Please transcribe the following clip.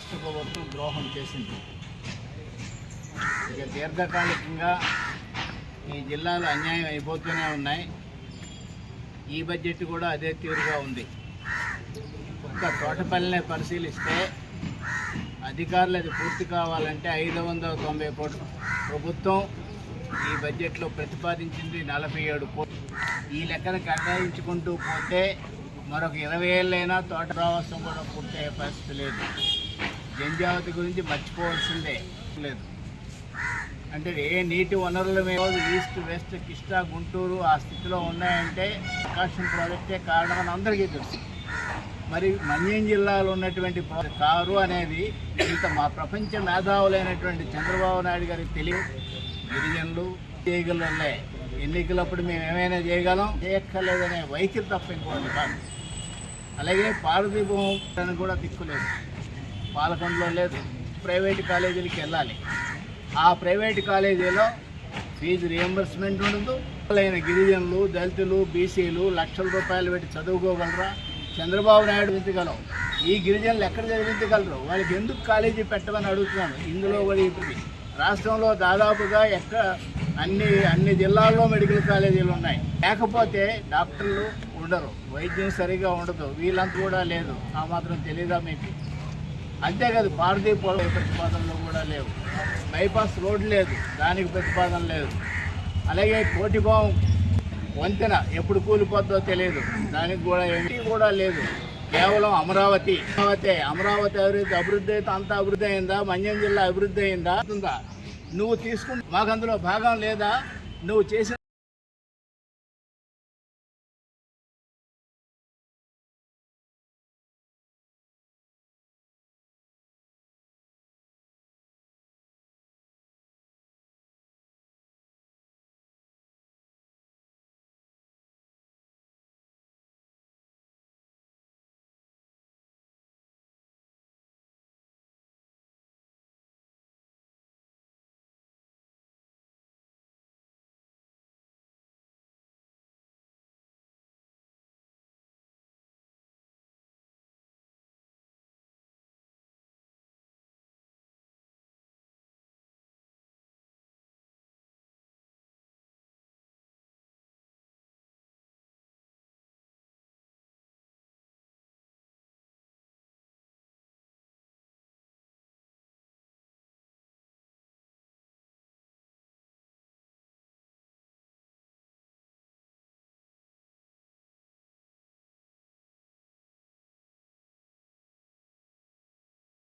రాష్ట్ర ప్రభుత్వం ద్రోహం చేసింది. ఇక దీర్ఘకాలికంగా ఈ జిల్లాలో అన్యాయం అయిపోతూనే ఉన్నాయి. ఈ బడ్జెట్ కూడా అదే తీరుగా ఉంది. ఒక్క తోటపల్లినే పరిశీలిస్తే అధికారులు అది పూర్తి కావాలంటే 590 కోట్లు, ప్రభుత్వం ఈ బడ్జెట్లో ప్రతిపాదించింది 47 కోట్లు. ఈ లెక్కను కేటాయించుకుంటూ పోతే మరొక 20 ఏళ్ళైనా తోట రావాల్సిన కూడా పూర్తయ్యే పరిస్థితి లేదు. జంజావతి గురించి మర్చిపోవాల్సిందే లేదు. అంటే ఏ నీటి వనరుల మీద ఈస్ట్ వెస్ట్ కృష్ణా గుంటూరు ఆ స్థితిలో ఉన్నాయంటే ప్రకాశం ప్రాజెక్టే కారణమని అందరికీ తెలుసు. మరి మన్యం జిల్లాలో ఉన్నటువంటి కారు అనేది ఇంత మా ప్రపంచ మేధావులైనటువంటి చంద్రబాబు నాయుడు గారికి తెలియదు. గిరిజనులు చేయగలలే, ఎన్నికలప్పుడు మేము ఏమైనా చేయగలం, చేయక్కర్లేదనే వైఖరి తప్ప ఇంకోటి కాదు. అలాగే పారదీపం కూడా దిక్కులేదు, పాలకొండలో లేదు. ప్రైవేటు కాలేజీలకి వెళ్ళాలి, ఆ ప్రైవేటు కాలేజీలో ఫీజు రియంబర్స్మెంట్ ఉండదు. గిరిజనులు, దళితులు, బీసీలు లక్షల రూపాయలు పెట్టి చదువుకోగలరా? చంద్రబాబు నాయుడు చదివించగలవు, ఈ గిరిజనులు ఎక్కడ చదివించగలరు? వాళ్ళకి ఎందుకు కాలేజీ పెట్టమని అడుగుతున్నాను. ఇందులో కూడా ఇప్పుడు రాష్ట్రంలో దాదాపుగా అన్ని జిల్లాల్లో మెడికల్ కాలేజీలు ఉన్నాయి, లేకపోతే డాక్టర్లు ఉండరు, వైద్యం సరిగా ఉండదు. వీళ్ళంతా కూడా లేదు. ఆ మాత్రం తెలీదా మీకు? అంతేకాదు, పారదీపాల ప్రతిపాదనలు కూడా లేవు. బైపాస్ రోడ్ లేదు, దానికి ప్రతిపాదన లేదు. అలాగే కోటిబాం వంతెన ఎప్పుడు కూలిపోద్దో తెలియదు, దానికి కూడా ఏంటి కూడా లేదు. కేవలం అమరావతి అభివృద్ధి అయితే అంత అభివృద్ధి అయిందా? మన్యం జిల్లా అభివృద్ధి అయిందా? నువ్వు తీసుకుంటే మాకు అందులో భాగం లేదా? నువ్వు చేసిన